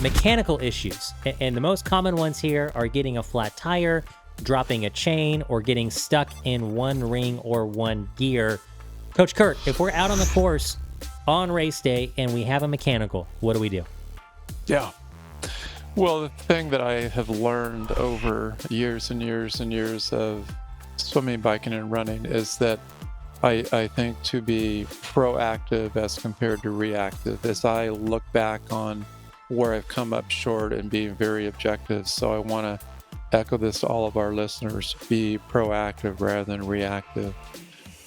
mechanical issues. And the most common ones here are getting a flat tire, dropping a chain, or getting stuck in one ring or one gear. Coach Kurt, if we're out on the course on race day and we have a mechanical, what do we do? Yeah. Well, the thing that I have learned over years and years and years of swimming, biking, and running is that I think to be proactive as compared to reactive, as I look back on where I've come up short and being very objective. So I want to echo this to all of our listeners: be proactive rather than reactive.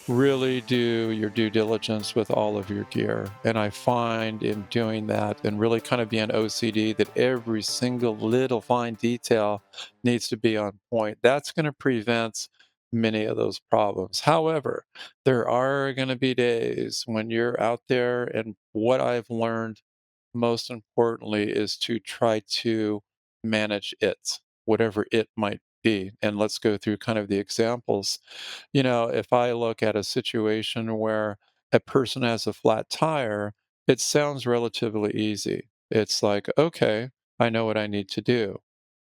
Really do your due diligence with all of your gear. And I find in doing that and really kind of being OCD that every single little fine detail needs to be on point. That's going to prevent many of those problems. However, there are going to be days when you're out there, and what I've learned most importantly is to try to manage it, whatever it might be. And let's go through kind of the examples. If I look at a situation where a person has a flat tire, it sounds relatively easy. It's like, okay, I know what I need to do.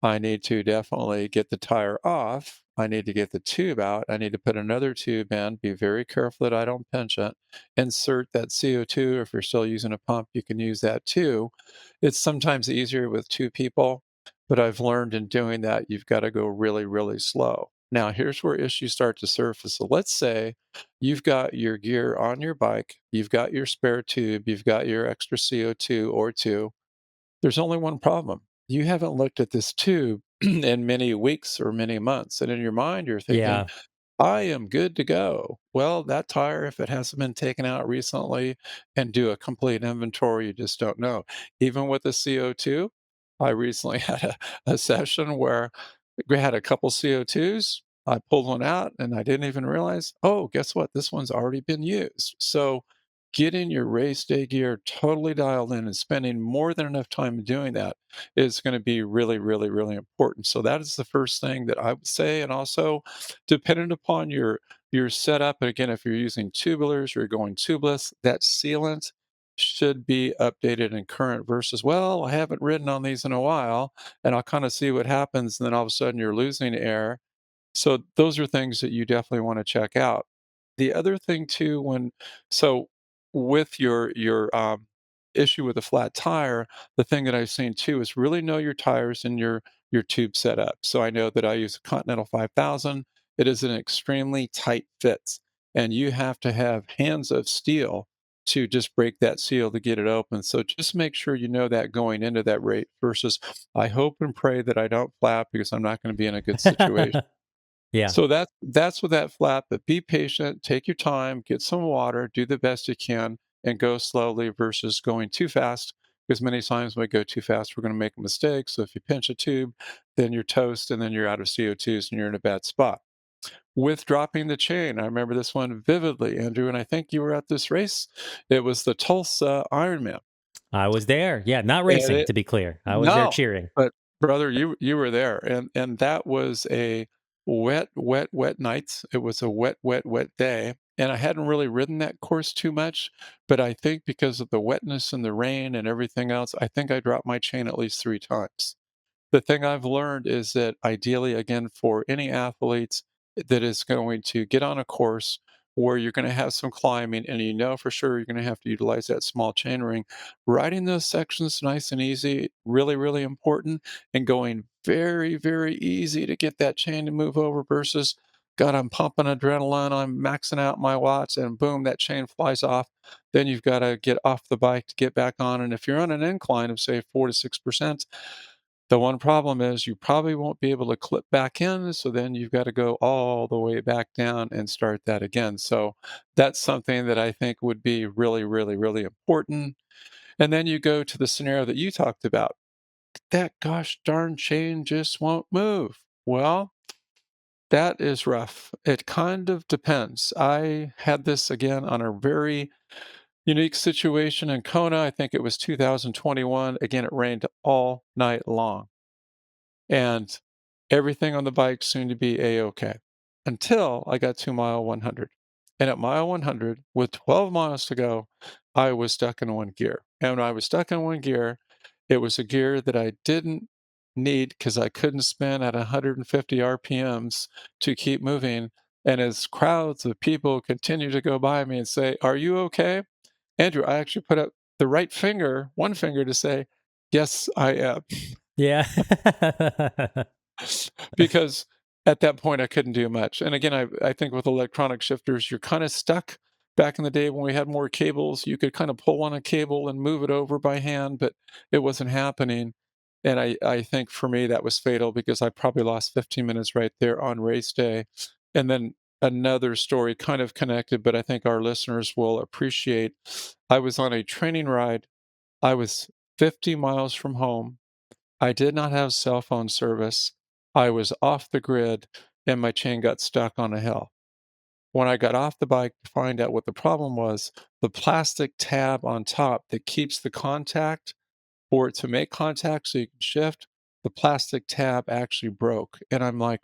I need to definitely get the tire off. I need to get the tube out. I need to put another tube in. Be very careful that I don't pinch it. Insert that CO2. If you're still using a pump, you can use that too. It's sometimes easier with two people, but I've learned in doing that, you've got to go really, really slow. Now, here's where issues start to surface. So let's say you've got your gear on your bike, you've got your spare tube, you've got your extra CO2 or two. There's only one problem. You haven't looked at this tube in many weeks or many months, and in your mind, you're thinking, Yeah. I am good to go. Well, that tire, if it hasn't been taken out recently and do a complete inventory, you just don't know. Even with the CO2, I recently had a session where we had a couple CO2s. I pulled one out and I didn't even realize, oh, guess what? This one's already been used. So getting your race day gear totally dialed in and spending more than enough time doing that is going to be really, really, really important. So that is the first thing that I would say. And also, dependent upon your setup, and again, if you're using tubulars or you're going tubeless, that sealant should be updated and current versus, well, I haven't ridden on these in a while and I'll kind of see what happens. And then all of a sudden you're losing air. So those are things that you definitely want to check out. The other thing too, so with your issue with a flat tire, the thing that I've seen too is really know your tires and your tube setup. So I know that I use a Continental 5000. It is an extremely tight fit, and you have to have hands of steel to just break that seal to get it open. So just make sure you know that going into that rate versus I hope and pray that I don't flap because I'm not going to be in a good situation. Yeah. So that's with that flap, but be patient, take your time, get some water, do the best you can, and go slowly versus going too fast. Because many times when we go too fast, we're going to make a mistake. So if you pinch a tube, then you're toast and then you're out of CO2s and you're in a bad spot. With dropping the chain, I remember this one vividly, Andrew, and I think you were at this race. It was the Tulsa Ironman. I was there. Yeah. Not And racing, it to be clear. I was there no, cheering. but brother, you were there, and that was a wet, wet, wet night. It was a wet, wet, wet day, and I hadn't really ridden that course too much, but I think because of the wetness and the rain and everything else, I think I dropped my chain at least 3 times. The thing I've learned is that ideally, again, for any athletes that is going to get on a course where you're going to have some climbing and you know for sure you're going to have to utilize that small chain ring, riding those sections nice and easy, really, really important, and going very, very easy to get that chain to move over versus, God, I'm pumping adrenaline, I'm maxing out my watts, and boom, that chain flies off. Then you've got to get off the bike to get back on. And if you're on an incline of, say, 4 to 6%, the one problem is you probably won't be able to clip back in, so then you've got to go all the way back down and start that again. So that's something that I think would be really, really, really important. And then you go to the scenario that you talked about. That gosh darn chain just won't move. Well, that is rough. It kind of depends. I had this again on a very unique situation in Kona. I think it was 2021. Again, it rained all night long and everything on the bike seemed to be a-okay until I got to mile 100. And at mile 100, with 12 miles to go, I was stuck in one gear. And when I was stuck in one gear, It was a gear that I didn't need because I couldn't spin at 150 RPMs to keep moving. And as crowds of people continue to go by me and say, "Are you okay?" Andrew, I actually put up the right finger, one finger to say, "Yes, I am." Yeah. Because at that point I couldn't do much. And again, I think with electronic shifters, you're kind of stuck. Back in the day when we had more cables, you could kind of pull on a cable and move it over by hand, but it wasn't happening. And I think for me that was fatal because I probably lost 15 minutes right there on race day. And then another story kind of connected, but I think our listeners will appreciate. I was on a training ride. I was 50 miles from home. I did not have cell phone service. I was off the grid and my chain got stuck on a hill. When I got off the bike to find out what the problem was, the plastic tab on top that keeps the contact for it to make contact so you can shift, the plastic tab actually broke. And I'm like,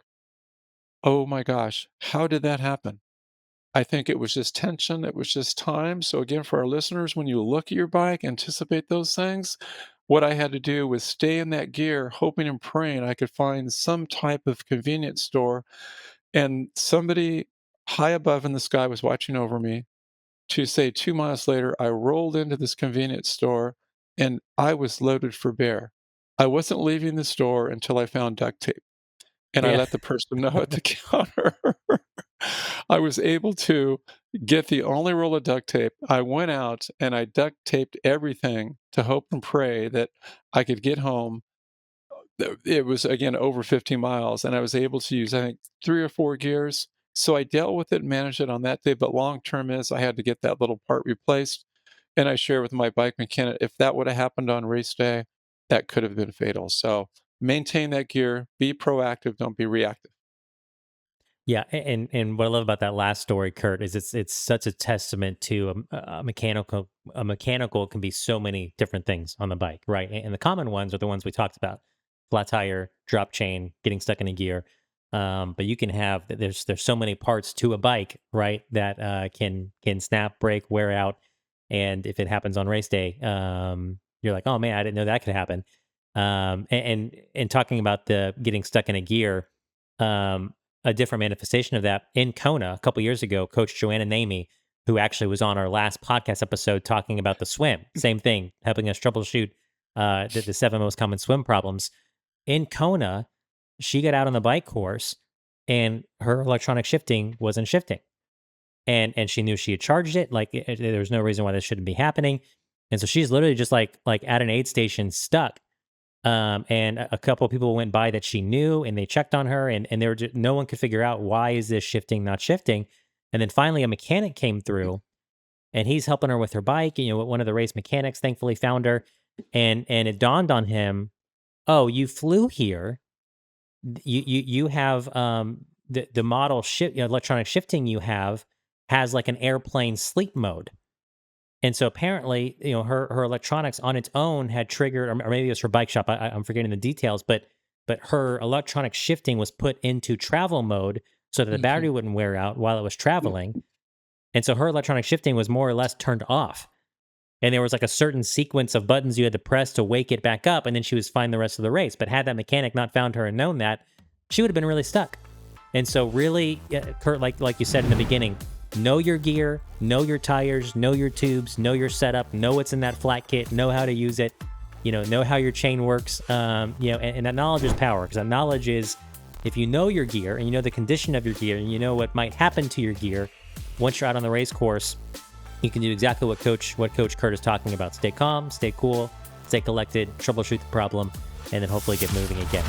oh my gosh, how did that happen? I think it was just tension, it was just time. So, again, for our listeners, when you look at your bike, anticipate those things. What I had to do was stay in that gear, hoping and praying I could find some type of convenience store. And somebody high above in the sky was watching over me to say 2 miles later, I rolled into this convenience store and I was loaded for bear. I wasn't leaving the store until I found duct tape. And I Yeah. let the person know at the counter. I was able to get the only roll of duct tape. I went out and I duct taped everything to hope and pray that I could get home. It was, again, over 50 miles, and I was able to use, I think, 3 or 4 gears. So I dealt with it and managed it on that day, but long term is I had to get that little part replaced, and I share with my bike mechanic, if that would have happened on race day, that could have been fatal. So maintain that gear, be proactive, don't be reactive. Yeah, and what I love about that last story, Kurt, is it's such a testament to a mechanical can be so many different things on the bike, right? And the common ones are the ones we talked about: flat tire, drop chain, getting stuck in a gear. But you can have there's so many parts to a bike, right? That can snap, break, wear out, and if it happens on race day, you're like, oh man, I didn't know that could happen. And talking about the getting stuck in a gear. Um, a different manifestation of that in Kona a couple years ago, Coach Joanna Namey, who actually was on our last podcast episode talking about the swim, same thing, helping us troubleshoot the 7 most common swim problems. In Kona, she got out on the bike course and her electronic shifting wasn't shifting. And she knew she had charged it. Like there was no reason why this shouldn't be happening. And so she's literally just like at an aid station stuck, and a couple of people went by that she knew, and they checked on her, and they were no one could figure out why is this shifting, not shifting. And then finally, a mechanic came through, and he's helping her with her bike. You know, one of the race mechanics thankfully found her, and it dawned on him, oh, you flew here. You have the model shift electronic shifting you have has like an airplane sleep mode. And so apparently, her electronics on its own had triggered, or maybe it was her bike shop. I'm forgetting the details, but her electronic shifting was put into travel mode so that the battery Mhm. wouldn't wear out while it was traveling. And so her electronic shifting was more or less turned off. And there was like a certain sequence of buttons you had to press to wake it back up, and then she was fine the rest of the race. But had that mechanic not found her and known that, she would have been really stuck. And so really, Kurt, like you said in the beginning, know your gear, know your tires, know your tubes, know your setup, know what's in that flat kit, know how to use it, know how your chain works, and that knowledge is power, because that knowledge is, if you know your gear and you know the condition of your gear and you know what might happen to your gear, once you're out on the race course, you can do exactly what Coach Kurt is talking about. Stay calm, stay cool, stay collected, troubleshoot the problem, and then hopefully get moving again.